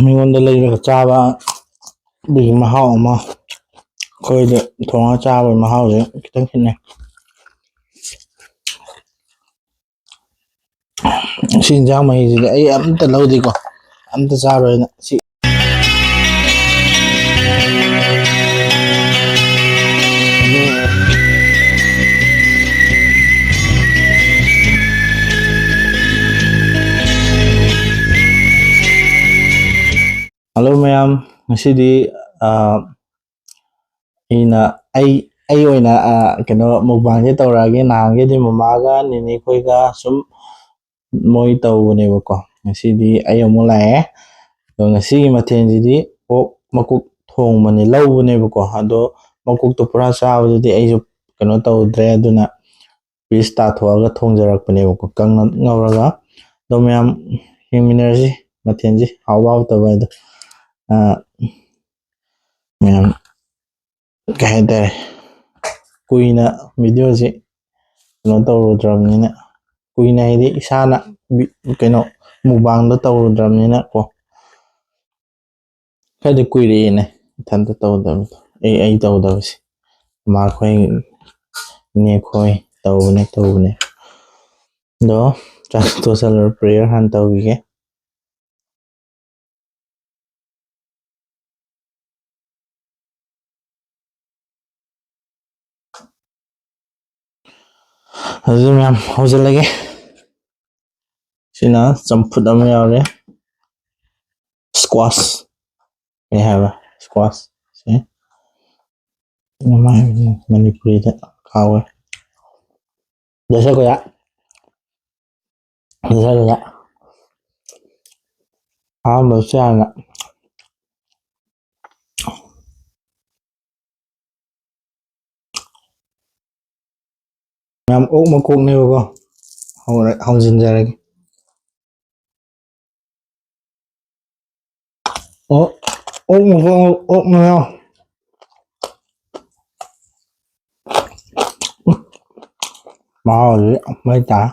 ꯃꯤꯉꯣꯟꯗ ꯂꯩꯔꯒ ꯆꯥꯕ ꯑꯗꯨꯒꯤ ꯃꯍꯥꯎ ꯑꯃ ꯑꯩꯈꯣꯏꯗ ꯊꯣꯡꯉꯒ ꯆꯥꯕꯒꯤ ꯃꯍꯥꯎꯁꯦ ꯈꯤꯇꯪ ꯈꯦꯠꯅꯩ ꯁꯤ ꯏꯟꯖꯥꯡ ꯃꯍꯤꯁꯤꯗꯤ ꯑꯩ ꯑꯝꯇ ꯂꯧꯗꯦꯀꯣ ꯑꯝꯇ ꯆꯥꯔꯣꯏꯅ ꯁꯤ ꯍꯜꯂꯣ ꯃꯌꯥꯝ ꯉꯁꯤꯗꯤ ꯑꯩ ꯑꯣꯏꯅ ꯀꯩꯅꯣ ꯃꯨꯛꯕꯥꯡꯁꯦ ꯇꯧꯔꯛꯑꯒꯦ ꯅꯍꯥꯟꯒꯩꯗꯤ ꯃꯃꯥꯒ ꯅꯦꯅꯦ ꯈꯣꯏꯒ ꯁꯨꯝ ꯃꯣꯏ ꯇꯧꯕꯅꯦꯕꯀꯣ ꯉꯁꯤꯗꯤ ꯑꯩ ꯑꯃꯨꯛ ꯂꯥꯛꯑꯦ ꯑꯗꯣ ꯉꯁꯤꯒꯤ ꯃꯊꯦꯜꯁꯤꯗꯤ ꯑꯣꯛ ꯃꯀꯨꯛ ꯊꯣꯡꯕꯅꯦ ꯂꯧꯕꯅꯦꯕꯀꯣ ꯑꯗꯣ ꯃꯀꯨꯛꯇꯣ ꯄꯨꯔꯥ ꯆꯥꯕꯗꯨꯗꯤ ꯑꯩꯁꯨ ꯀꯩꯅꯣ ꯇꯧꯗ꯭ꯔꯦ ꯑꯗꯨꯅ ꯄꯤꯁ ꯇꯥꯊꯣꯛꯑꯒ ꯊꯣꯡꯖꯔꯛꯄꯅꯦꯕꯀꯣ ꯀꯪꯅ ꯉꯧꯔꯒ ꯑꯗꯣ ꯃꯌꯥꯝ ꯌꯦꯡꯃꯤꯟꯅꯔꯁꯤ ꯃꯊꯦꯜꯁꯤ ꯍꯥꯎꯕ ꯍꯥꯎꯇꯕ ꯍꯥꯏꯗꯣ ꯃꯌꯥꯝ ꯀꯩ ꯍꯥꯏꯇꯥꯔꯦ ꯀꯨꯏꯅ ꯚꯤꯗꯤꯑꯣꯁꯤ ꯀꯩꯅꯣ ꯇꯧꯔꯨꯗ꯭ꯔꯕꯅꯤꯅ ꯀꯨꯏꯅ ꯍꯥꯏꯗꯤ ꯏꯁꯥꯅ ꯀꯩꯅꯣ ꯃꯨꯛꯕꯥꯡꯗꯣ ꯇꯧꯔꯨꯗ꯭ꯔꯕꯅꯤꯅ ꯀꯣ ꯈꯔꯗꯤ ꯀꯨꯏꯔꯛꯑꯦꯅꯦ ꯏꯊꯟꯇ ꯇꯧꯗꯕꯗꯣ ꯑꯩ ꯇꯧꯗꯕꯁꯦ ꯃꯥꯈꯣꯏ ꯏꯅꯦꯈꯣꯏ ꯇꯧꯕꯅꯦ ꯑꯗꯣ ꯆꯥꯛ ꯇꯣꯛꯁꯜꯂꯒ ꯄ꯭ꯔꯦꯌꯔ ꯍꯥꯟꯅ ꯇꯧꯈꯤꯒꯦ ꯑꯗꯨ ꯃꯌꯥꯝ ꯍꯧꯖꯤꯜꯂꯒꯦ ꯁꯤꯅ ꯆꯝꯐꯨꯠ ꯑꯃ ꯌꯥꯎꯔꯦ ꯁ꯭ꯀ꯭ꯋꯥꯁ ꯀꯩ ꯍꯥꯏꯕ ꯁ꯭ꯀ꯭ꯋꯥꯁ ꯁꯤ ꯃꯅꯤꯄꯨꯔꯤꯗ ꯀꯥꯎꯋꯦ ꯗꯁꯀꯨꯌꯥ ꯑꯍꯥꯟꯕ ꯆꯥꯡꯅ ꯃꯌꯥꯝ ꯑꯣꯛ ꯃꯀꯣꯛꯅꯦꯕꯀꯣ ꯍꯧꯖꯤꯟꯖꯔꯒꯦ ꯑꯣꯛ ꯃꯀꯣꯛ ꯑꯣꯛ ꯃꯌꯥꯝ ꯃꯍꯥꯎꯗꯤ ꯃꯩ ꯇꯥꯏ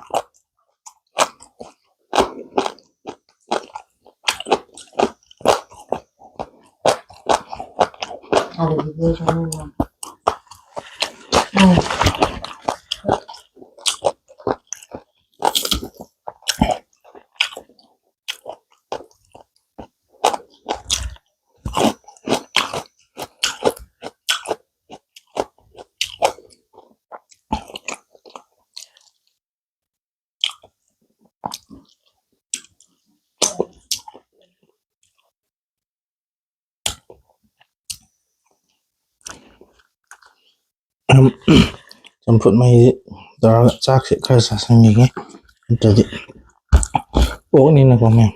ꯆꯝꯐꯨꯠ ꯃꯍꯤꯁꯤ ꯇꯧꯔꯒ ꯆꯥꯛꯁꯤ ꯈꯔ ꯆꯥꯁꯟꯈꯤꯒꯦ ꯅꯠꯇ꯭ꯔꯗꯤ ꯑꯣꯛꯅꯤꯅꯀꯣ ꯃꯌꯥꯝ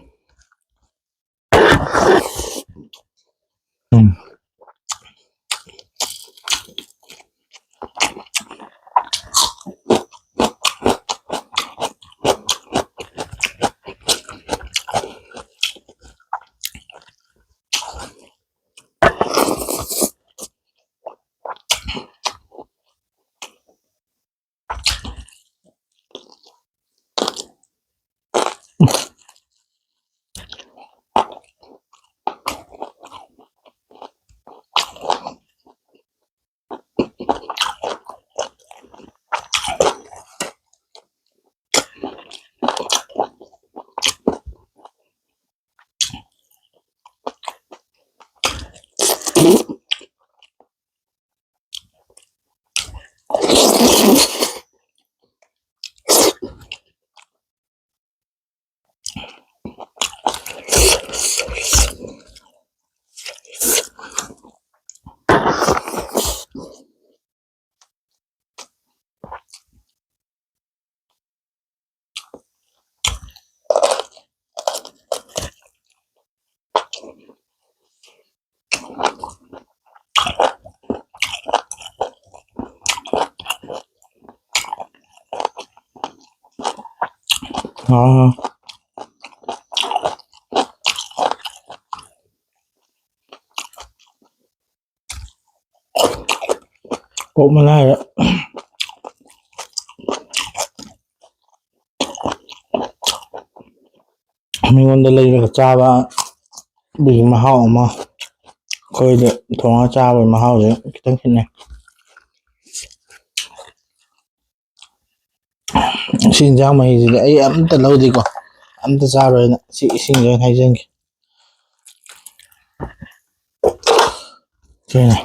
ꯑꯣꯛ ꯃꯅꯥꯏꯗ ꯃꯤꯉꯣꯟꯗ ꯂꯩꯔꯒ ꯆꯥꯕ ꯕꯨꯒꯤ ꯃꯍꯥꯎ ꯑꯃ ꯑꯩꯈꯣꯏꯗ ꯊꯣꯡꯉꯒ ꯆꯥꯕꯒꯤ ꯃꯍꯥꯎꯁꯦ ꯈꯤꯇꯪ ꯈꯦꯠꯅꯩ ꯁꯤ ꯏꯟꯖꯥꯡ ꯃꯍꯤꯁꯤꯗꯤ ꯑꯩ ꯑꯝꯇ ꯂꯧꯗꯦꯀꯣ ꯑꯝꯇ ꯆꯥꯔꯣꯏꯅ ꯁꯤ ꯏꯁꯤꯡꯁꯦ ꯑꯣꯏꯅ ꯍꯩꯖꯤꯟꯒꯦ ꯁꯤꯅ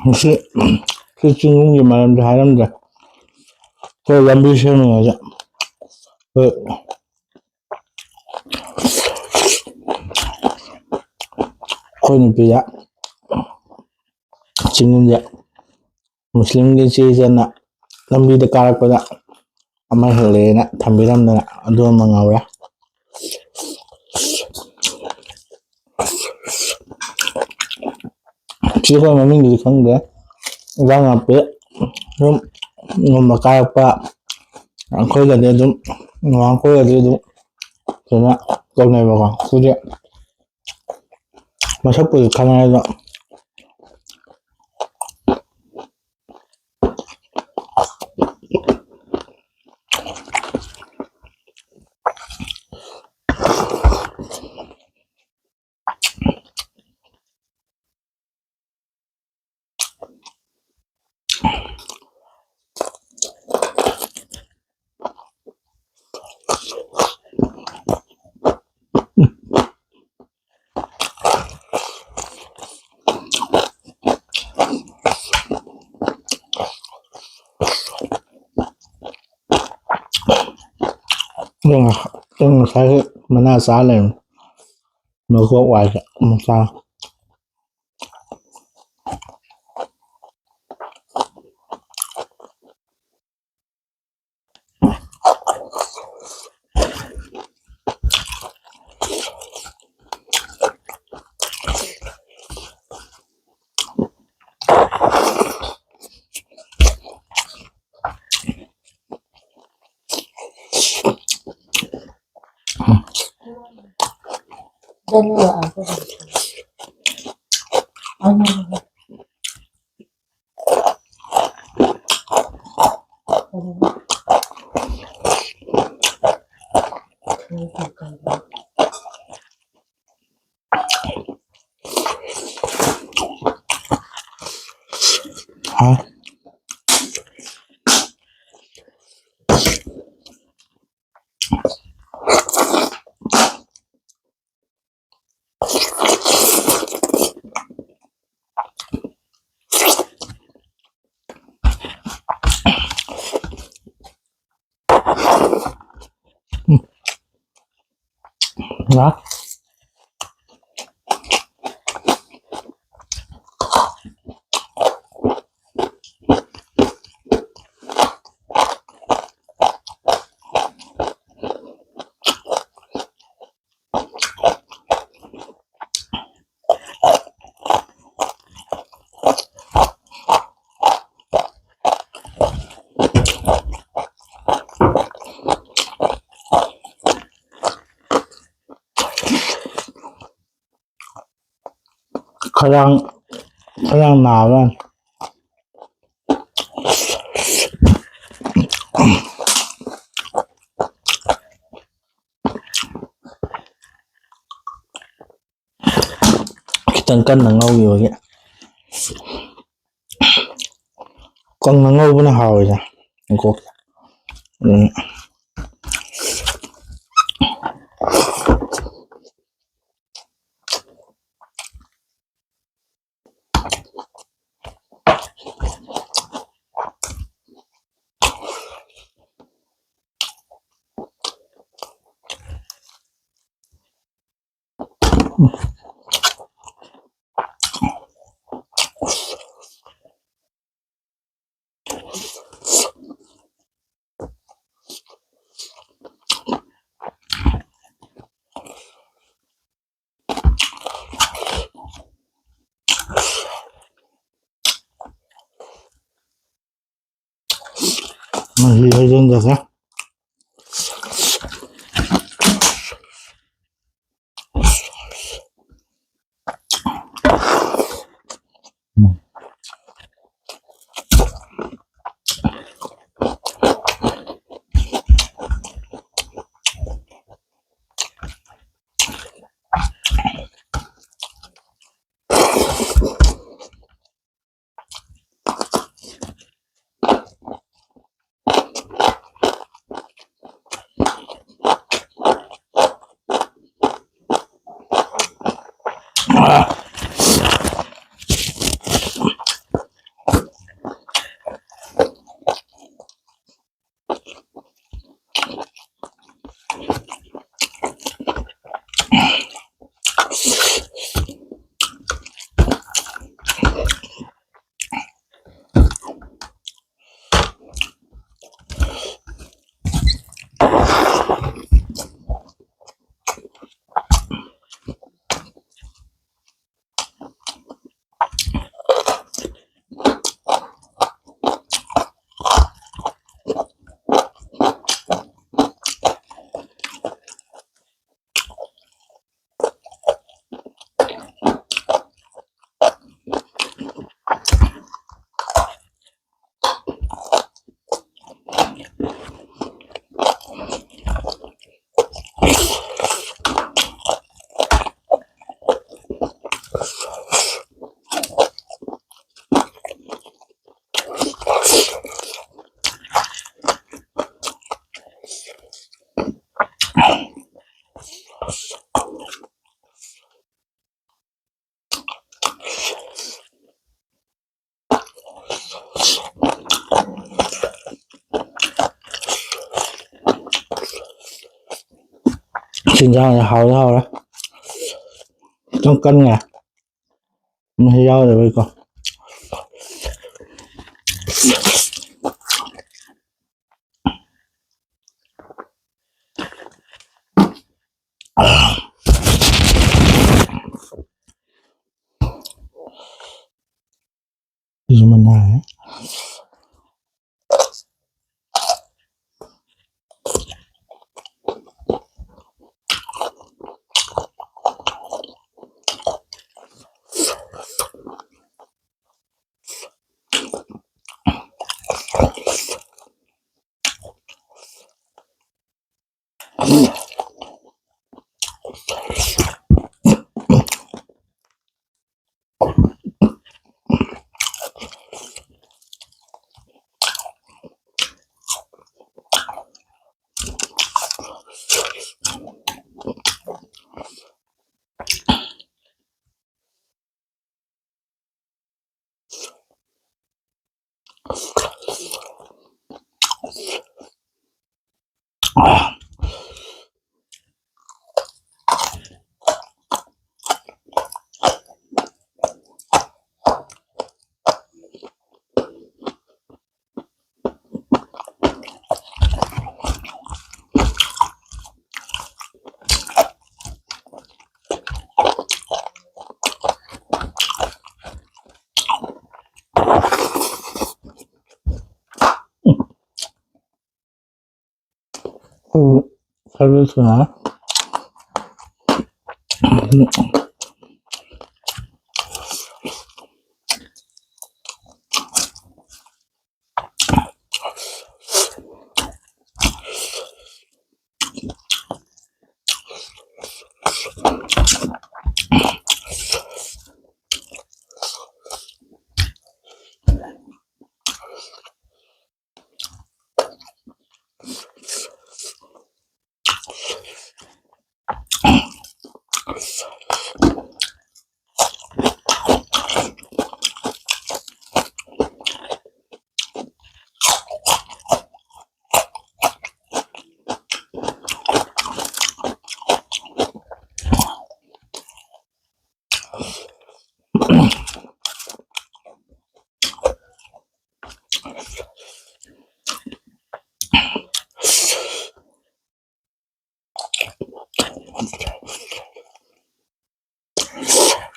ꯉꯁꯤ ꯆꯤꯡꯒꯨꯝꯒꯤ ꯃꯔꯝꯗ ꯍꯥꯏꯔꯝꯗ꯭ꯔꯦ ꯑꯩꯈꯣꯏ ꯂꯝꯕꯤ ꯁꯦꯝꯃꯤꯉꯩꯗ ꯑꯩꯈꯣꯏ ꯅꯨꯄꯤꯗ ꯆꯤꯡꯒꯨꯝꯁꯦ ꯃꯨꯁꯂꯤꯝꯒꯤ ꯆꯦ ꯆꯟꯅ ꯂꯝꯕꯤꯗ ꯀꯥꯔꯛꯄꯗ ꯑꯃ ꯍꯦꯜꯂꯦꯅ ꯊꯝꯕꯤꯔꯝꯗꯅ ꯑꯗꯨ ꯑꯃ ꯉꯧꯔꯦ ꯁꯤ ꯑꯩꯈꯣꯏ ꯃꯃꯤꯡꯗꯨꯗꯤ ꯈꯪꯗ꯭ꯔꯦ ꯏꯟꯖꯥꯡ ꯅꯥꯄꯤ ꯁꯨꯝ ꯉꯣꯝꯕ ꯀꯥꯔꯛꯄ ꯑꯩꯈꯣꯏꯒꯗꯤ ꯑꯗꯨꯝ ꯅꯨꯡꯉꯥꯡꯈꯣꯏꯒꯗꯤ ꯑꯗꯨꯝ ꯐꯖꯅ ꯇꯧꯅꯩꯕꯀꯣ ꯑꯩꯈꯣꯏꯗꯤ ꯃꯁꯛꯄꯨꯗꯤ ꯈꯪꯉꯦ ꯑꯗꯣ ꯉꯁꯥꯏꯒꯤ ꯃꯅꯥ ꯆꯥ ꯂꯩꯔꯝꯃꯤ ꯃꯀꯣꯛ ꯋꯥꯏꯁꯦ ꯑꯃꯨꯛ ꯆꯥ ꯈꯗꯥꯡ ꯅꯥꯕ ꯈꯤꯇꯪ ꯀꯟꯅ ꯉꯧꯈꯤꯕꯒꯤ ꯀꯪꯅ ꯉꯧꯕꯅ ꯍꯥꯎꯋꯤꯗ ꯃꯀꯣꯛ Masih aja ya. Sinh ra là hào đó trong cân nè mình rau rồi bây con rồi mình này servis hả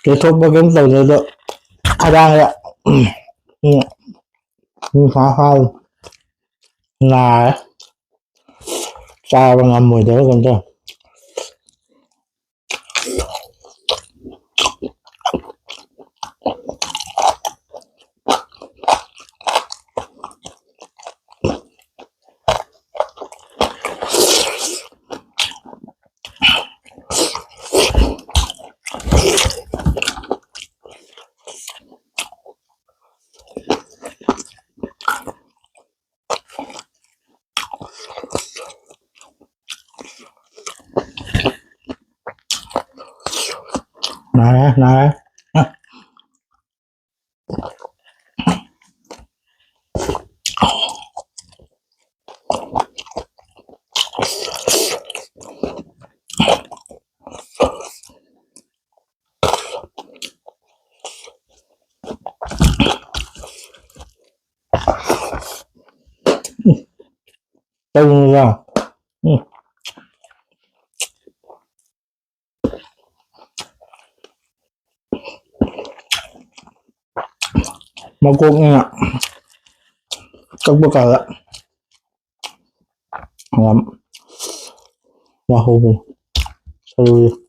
cái thuốc bao kiếm từ từ được ai đang vậy ừ phá phao là cha bằng ngầm mùi tới còn chưa này tung ra ừ. Makok nga kagbakala ngam mahubo saluyo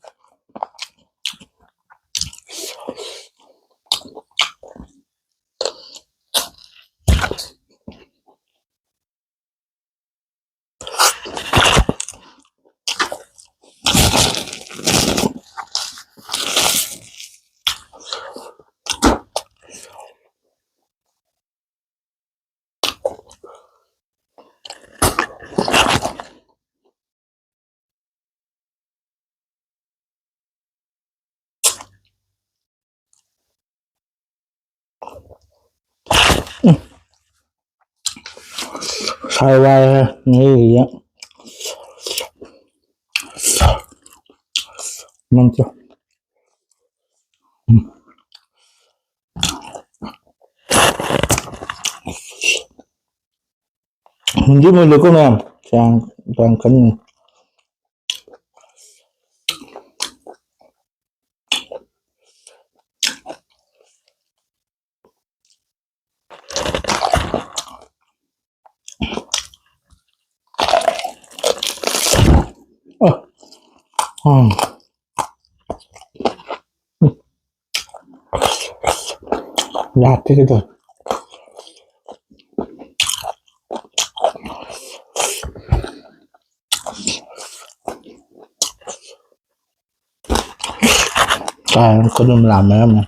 sai vai nghĩ gì á mong cho hindi mo luko na siyang kanin oh lahat gitu kain ko dum lama ya man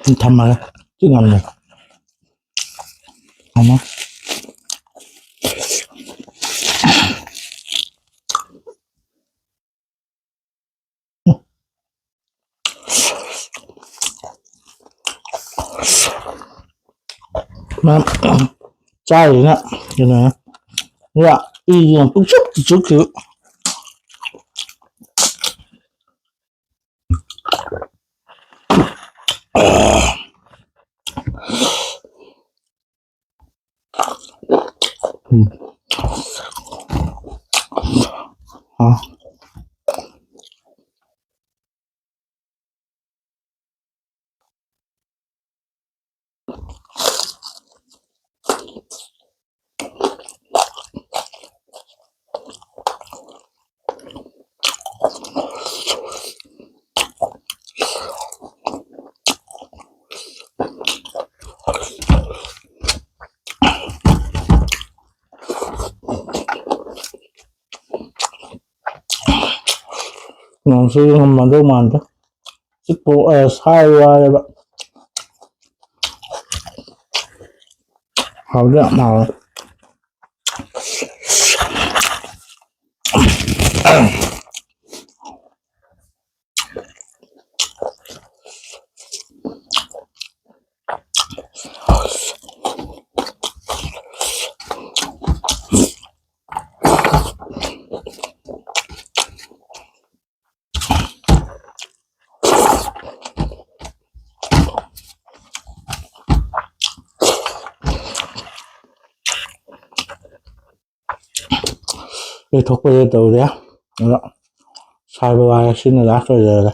Thongba chứ ngon này không á mà chai rồi nè như này dạ y là cũng chút chứ à. Ngon siêu không mà đâu mà chứ sức bộ sai qua vậy hầu như nào cái thuốc bây giờ từ đấy đó sai qua xin là lát rồi giờ là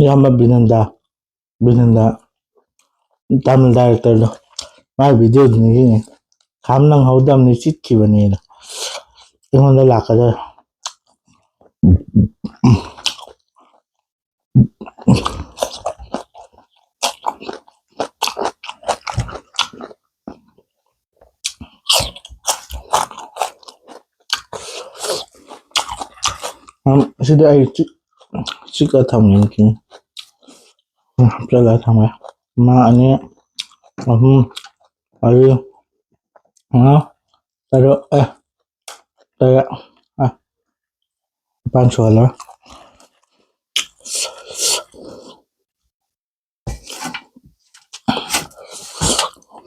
yama binanda Tamil director đó mai video này khám năng hậu đâm này chít kỳ bani đó nhưng mà lạc ở đây sẽ đây chỉ có thằng những cái rất là thằng mà anh ấy ayo taruh taruh apaan suara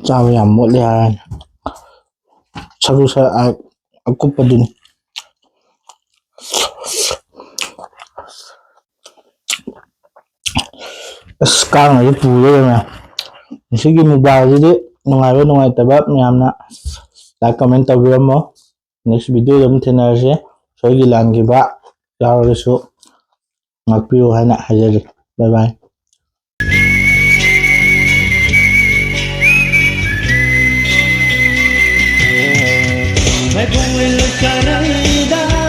chào yang mulia saya aku peduli sekarang aja pulang ya sige mobile jadi nungai tabab miyamna like comment tawiramo next video dum thenarse soigi langi ba yawresu ngakpiu haina hajari bye bye मैं घूम लुचाना